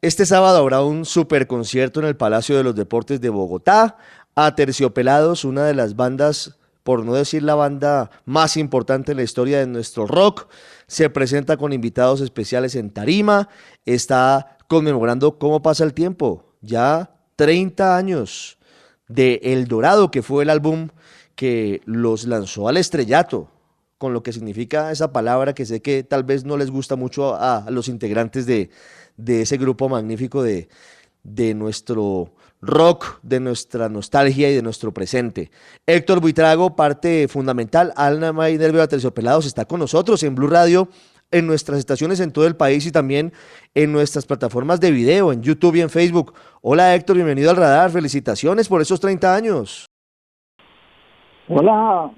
Este sábado habrá un super concierto en el Palacio de los Deportes de Bogotá. Aterciopelados, una de las bandas, por no decir la banda más importante en la historia de nuestro rock, se presenta con invitados especiales en tarima. Está conmemorando cómo pasa el tiempo. Ya 30 años de El Dorado, que fue el álbum que los lanzó al estrellato, con lo que significa esa palabra que sé que tal vez no les gusta mucho a los integrantes de ese grupo magnífico de nuestro rock, de nuestra nostalgia y de nuestro presente. Héctor Buitrago, parte fundamental, alma y nervio de Aterciopelados, está con nosotros en Blue Radio, en nuestras estaciones en todo el país y también en nuestras plataformas de video, en YouTube y en Facebook. Hola Héctor, bienvenido al Radar, felicitaciones por esos 30 años. Hola,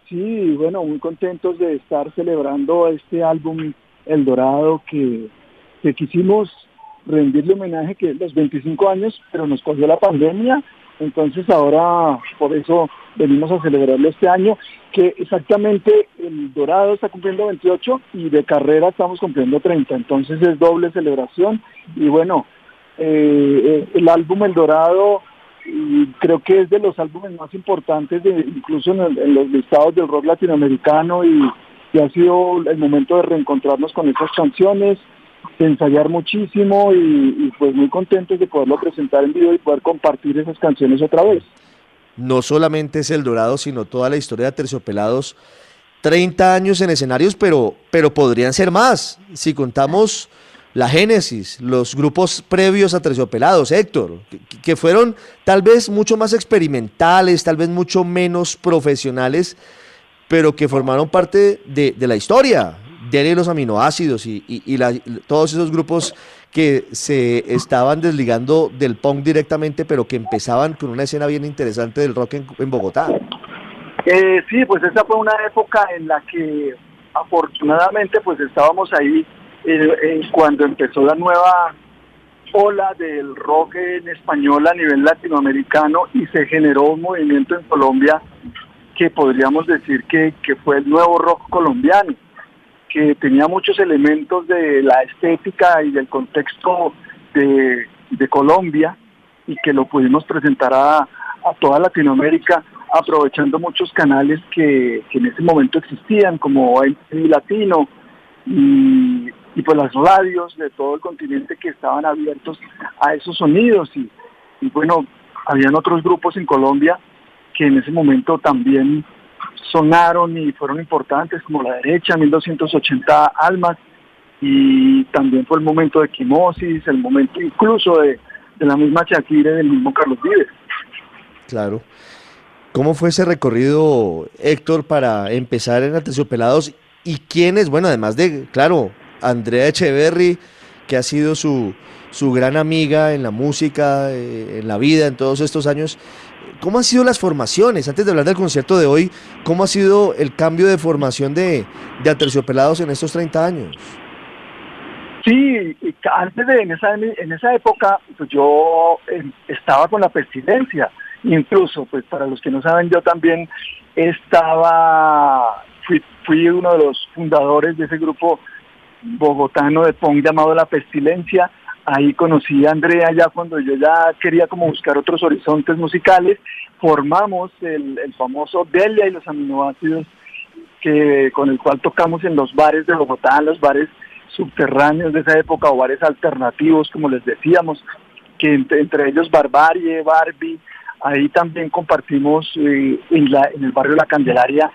sí, bueno, muy contentos de estar celebrando este álbum El Dorado que quisimos rendirle homenaje que los 25 años, pero nos cogió la pandemia, entonces ahora por eso venimos a celebrarlo este año, que exactamente El Dorado está cumpliendo 28 y de carrera estamos cumpliendo 30, entonces es doble celebración y bueno, el álbum El Dorado y creo que es de los álbumes más importantes, incluso en los listados del rock latinoamericano y ha sido el momento de reencontrarnos con esas canciones, de ensayar muchísimo y pues muy contentos de poderlo presentar en vivo y poder compartir esas canciones otra vez. No solamente es El Dorado, sino toda la historia de Aterciopelados, 30 años en escenarios, pero podrían ser más, si contamos la génesis, los grupos previos a Aterciopelados, Héctor, que fueron tal vez mucho más experimentales, tal vez mucho menos profesionales, pero que formaron parte de la historia, de los aminoácidos todos esos grupos que se estaban desligando del punk directamente, pero que empezaban con una escena bien interesante del rock en Bogotá. Sí, pues esa fue una época en la que afortunadamente pues estábamos ahí cuando empezó la nueva ola del rock en español a nivel latinoamericano y se generó un movimiento en Colombia que podríamos decir que fue el nuevo rock colombiano, que tenía muchos elementos de la estética y del contexto de Colombia y que lo pudimos presentar a toda Latinoamérica aprovechando muchos canales que en ese momento existían como MTV Latino y pues las radios de todo el continente que estaban abiertos a esos sonidos y bueno, habían otros grupos en Colombia que en ese momento también sonaron y fueron importantes como La Derecha, 1280 Almas y también fue el momento de Quimosis, el momento incluso de la misma Shakira y del mismo Carlos Vives. Claro. ¿Cómo fue ese recorrido, Héctor, para empezar en Aterciopelados? ¿Y quiénes? Bueno, además de, claro, Andrea Echeverry, que ha sido su gran amiga en la música, en la vida, en todos estos años. ¿Cómo han sido las formaciones? Antes de hablar del concierto de hoy, ¿cómo ha sido el cambio de formación de Aterciopelados en estos 30 años? Sí, antes en esa época, pues yo estaba con la Pestilencia. Incluso, pues para los que no saben, yo también fui uno de los fundadores de ese grupo bogotano de punk llamado La Pestilencia. Ahí conocí a Andrea ya cuando yo ya quería como buscar otros horizontes musicales. Formamos el famoso Delia y los aminoácidos, con el cual tocamos en los bares de Bogotá, en los bares subterráneos de esa época o bares alternativos, como les decíamos, que entre ellos Barbarie, Barbie. Ahí también compartimos en el barrio La Candelaria,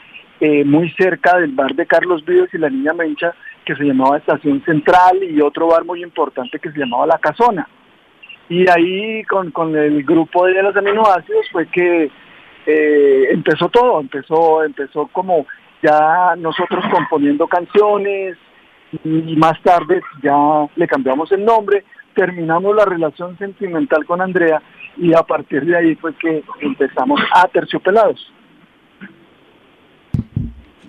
muy cerca del bar de Carlos Vives y la Niña Mencha, que se llamaba Estación Central, y otro bar muy importante que se llamaba La Casona. Y ahí con el grupo de los aminoácidos fue que empezó todo, empezó como ya nosotros componiendo canciones y más tarde ya le cambiamos el nombre, terminamos la relación sentimental con Andrea y a partir de ahí fue que empezamos Aterciopelados.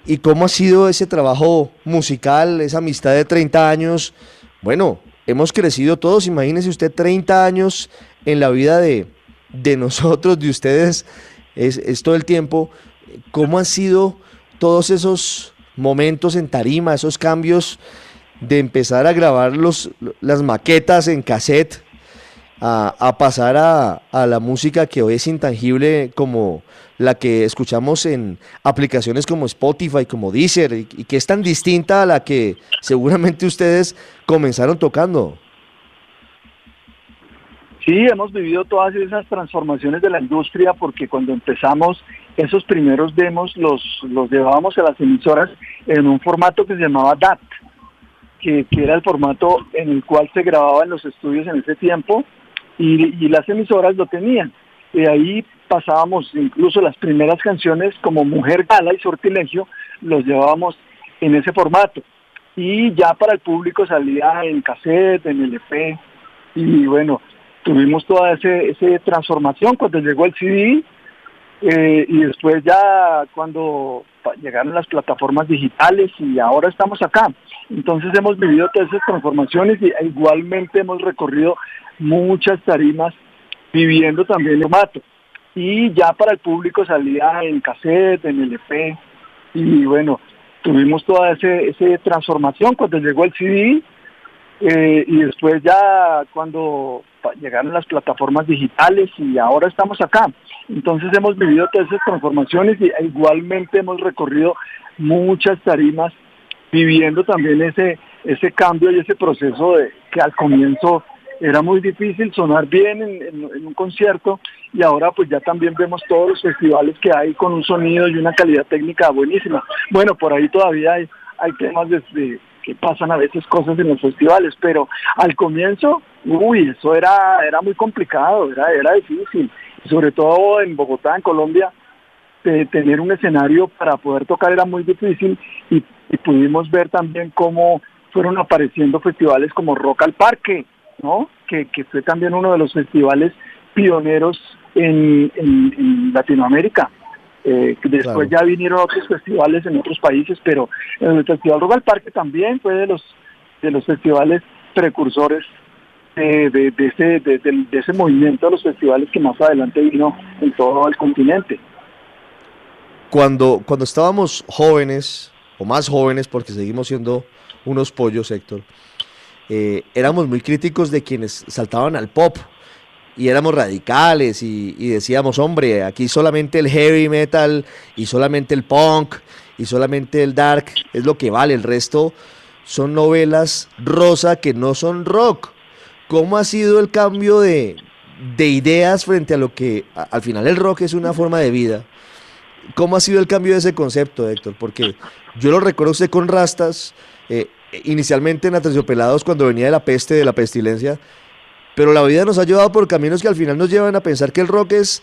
¿Y cómo ha sido ese trabajo musical, esa amistad de 30 años? Bueno, hemos crecido todos, imagínese usted 30 años en la vida de nosotros, de ustedes, es todo el tiempo. ¿Cómo han sido todos esos momentos en tarima, esos cambios de empezar a grabar las maquetas en cassette, a pasar a la música que hoy es intangible, como la que escuchamos en aplicaciones como Spotify, como Deezer, y que es tan distinta a la que seguramente ustedes comenzaron tocando. Sí, hemos vivido todas esas transformaciones de la industria porque cuando empezamos esos primeros demos los llevábamos a las emisoras en un formato que se llamaba DAT, que era el formato en el cual se grababa en los estudios en ese tiempo y las emisoras lo tenían. Y ahí pasábamos incluso las primeras canciones como Mujer Gala y Sortilegio, los llevábamos en ese formato. Y ya para el público salía en cassette, en LP, y bueno, tuvimos toda esa transformación cuando llegó el CD, y después ya cuando llegaron las plataformas digitales y ahora estamos acá. Entonces hemos vivido todas esas transformaciones y igualmente hemos recorrido muchas tarimas viviendo también el formato. Y ya para el público salía en cassette, en LP, y bueno, tuvimos toda esa transformación cuando llegó el CD, y después ya cuando llegaron las plataformas digitales y ahora estamos acá. Entonces hemos vivido todas esas transformaciones y igualmente hemos recorrido muchas tarimas viviendo también ese cambio y ese proceso de que al comienzo era muy difícil sonar bien en un concierto y ahora pues ya también vemos todos los festivales que hay con un sonido y una calidad técnica buenísima. Bueno, por ahí todavía hay temas que pasan a veces cosas en los festivales, pero al comienzo, eso era muy complicado, era difícil, sobre todo en Bogotá, en Colombia, tener un escenario para poder tocar era muy difícil y pudimos ver también cómo fueron apareciendo festivales como Rock al Parque, ¿no? Que fue también uno de los festivales pioneros en Latinoamérica. Después Claro. ya vinieron otros festivales en otros países, pero el Festival Rock al Parque también fue de los festivales precursores de ese movimiento de los festivales que más adelante vino en todo el continente. Cuando estábamos jóvenes, o más jóvenes, porque seguimos siendo unos pollos, Héctor, éramos muy críticos de quienes saltaban al pop y éramos radicales y decíamos, hombre, aquí solamente el heavy metal y solamente el punk y solamente el dark es lo que vale, el resto son novelas rosa que no son rock. ¿Cómo ha sido el cambio de ideas frente a lo que al final el rock es una forma de vida? ¿Cómo ha sido el cambio de ese concepto, Héctor? Porque yo lo recuerdo a usted con rastas, inicialmente en Aterciopelados cuando venía de la peste, de la pestilencia, pero la vida nos ha llevado por caminos que al final nos llevan a pensar que el rock es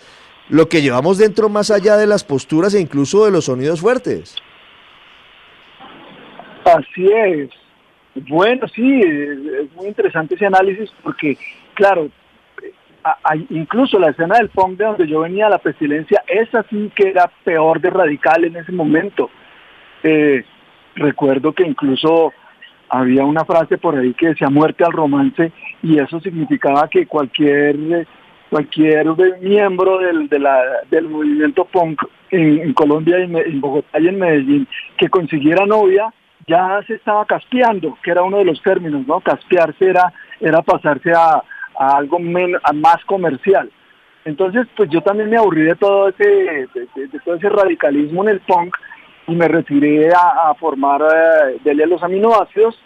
lo que llevamos dentro más allá de las posturas e incluso de los sonidos fuertes. Así es. Bueno, sí, es muy interesante ese análisis porque, claro, incluso la escena del punk de donde yo venía, la pestilencia, esa sí que era peor de radical en ese momento. Eh, Recuerdo que incluso había una frase por ahí que decía muerte al romance y eso significaba que cualquier miembro del movimiento punk en Colombia, en Bogotá y en Medellín que consiguiera novia ya se estaba caspeando, que era uno de los términos, ¿no? Caspearse era pasarse a algo a más comercial. Entonces, pues yo también me aburrí de todo de todo ese radicalismo en el punk y me retiré a formar Delia los aminoácidos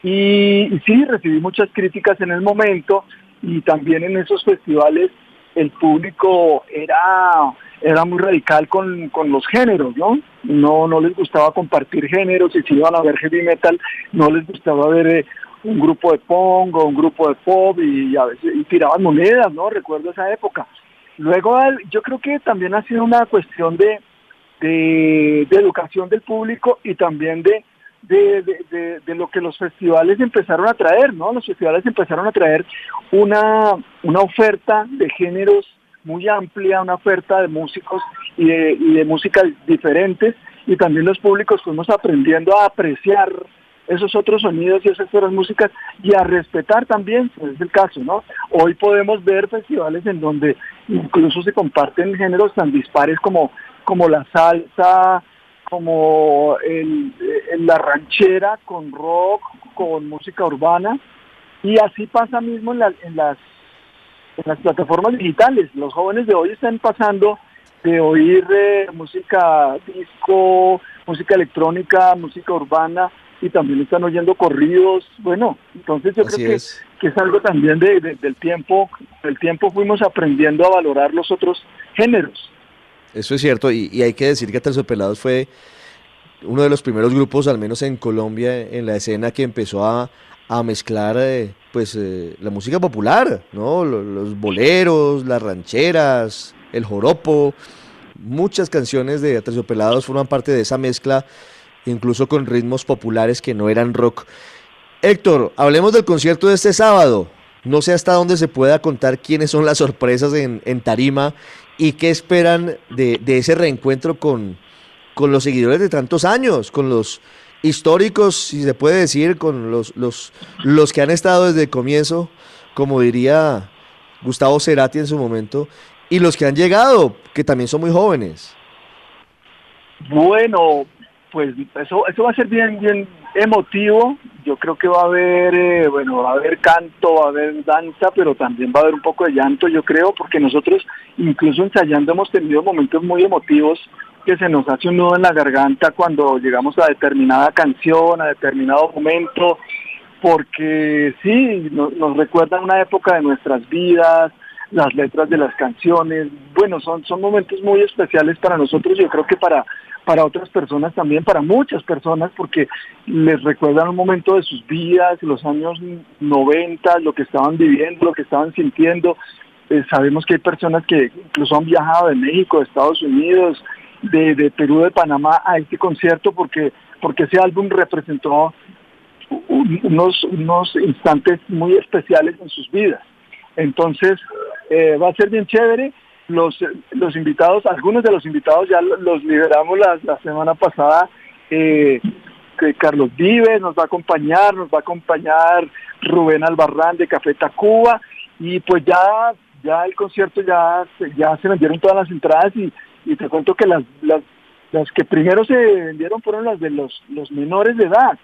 y sí, recibí muchas críticas en el momento y también en esos festivales el público era muy radical con los géneros, ¿no? No les gustaba compartir géneros y si iban a ver heavy metal no les gustaba ver un grupo de punk o un grupo de pop y a veces y tiraban monedas, ¿no? Recuerdo esa época. Luego yo creo que también ha sido una cuestión de educación del público y también de lo que los festivales empezaron a traer, ¿no? Los festivales empezaron a traer una oferta de géneros muy amplia, una oferta de músicos y de músicas diferentes y también los públicos fuimos aprendiendo a apreciar esos otros sonidos y esas otras músicas y a respetar también, pues es el caso, ¿no? Hoy podemos ver festivales en donde incluso se comparten géneros tan dispares como la salsa, como la ranchera con rock, con música urbana, y así pasa mismo en las plataformas digitales. Los jóvenes de hoy están pasando de oír música disco, música electrónica, música urbana, y también están oyendo corridos. Bueno, entonces yo Así creo es. que es algo también del tiempo. Del tiempo fuimos aprendiendo a valorar los otros géneros. Eso es cierto, y hay que decir que Aterciopelados fue uno de los primeros grupos, al menos en Colombia, en la escena que empezó a mezclar la música popular, ¿no? Los boleros, las rancheras, el joropo. Muchas canciones de Aterciopelados forman parte de esa mezcla, incluso con ritmos populares que no eran rock. Héctor, hablemos del concierto de este sábado. No sé hasta dónde se pueda contar quiénes son las sorpresas en tarima y qué esperan de ese reencuentro con los seguidores de tantos años, con los históricos, si se puede decir, con los que han estado desde el comienzo, como diría Gustavo Cerati en su momento, y los que han llegado, que también son muy jóvenes. Bueno, pues eso va a ser bien emotivo. Yo creo que va a haber, va a haber canto, va a haber danza, pero también va a haber un poco de llanto, yo creo, porque nosotros, incluso ensayando, hemos tenido momentos muy emotivos que se nos hace un nudo en la garganta cuando llegamos a determinada canción, a determinado momento, porque sí, nos recuerdan una época de nuestras vidas, las letras de las canciones. Bueno, son momentos muy especiales para nosotros, yo creo que para otras personas también, para muchas personas, porque les recuerdan un momento de sus vidas, los años 90, lo que estaban viviendo, lo que estaban sintiendo. Sabemos que hay personas que incluso han viajado de México, de Estados Unidos, de Perú, de Panamá a este concierto, porque ese álbum representó unos instantes muy especiales en sus vidas. Entonces va a ser bien chévere. Los invitados, algunos de los invitados ya los liberamos la semana pasada. Que Carlos Vives nos va a acompañar Rubén Albarrán de Café Tacuba, y pues ya el concierto ya se vendieron todas las entradas, y te cuento que las que primero se vendieron fueron las de los menores de edad,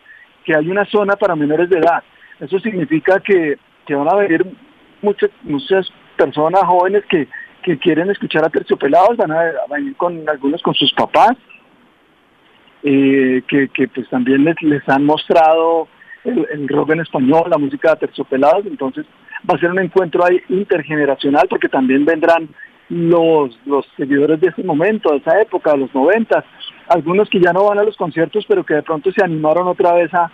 que hay una zona para menores de edad. Eso significa que van a venir muchas personas jóvenes que quieren escuchar a Terciopelados, van a venir con algunos con sus papás, que pues también les han mostrado el rock en español, la música de Terciopelados. Entonces va a ser un encuentro ahí intergeneracional, porque también vendrán los seguidores de ese momento, de esa época, de los 90, algunos que ya no van a los conciertos, pero que de pronto se animaron otra vez a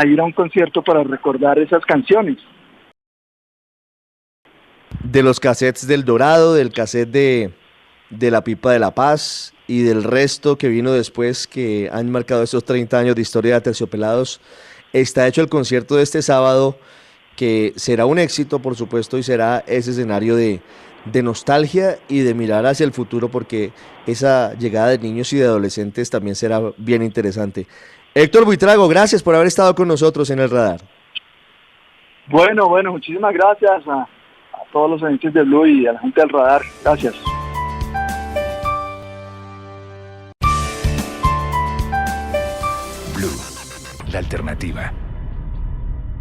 ir a un concierto para recordar esas canciones. De los cassettes del Dorado, del cassette de La Pipa de la Paz y del resto que vino después, que han marcado estos 30 años de historia de Aterciopelados, está hecho el concierto de este sábado, que será un éxito, por supuesto, y será ese escenario de nostalgia y de mirar hacia el futuro, porque esa llegada de niños y de adolescentes también será bien interesante. Héctor Buitrago, gracias por haber estado con nosotros en el radar. Bueno, muchísimas gracias a todos los oyentes de Blue y a la gente del radar. Gracias. Blue, la alternativa.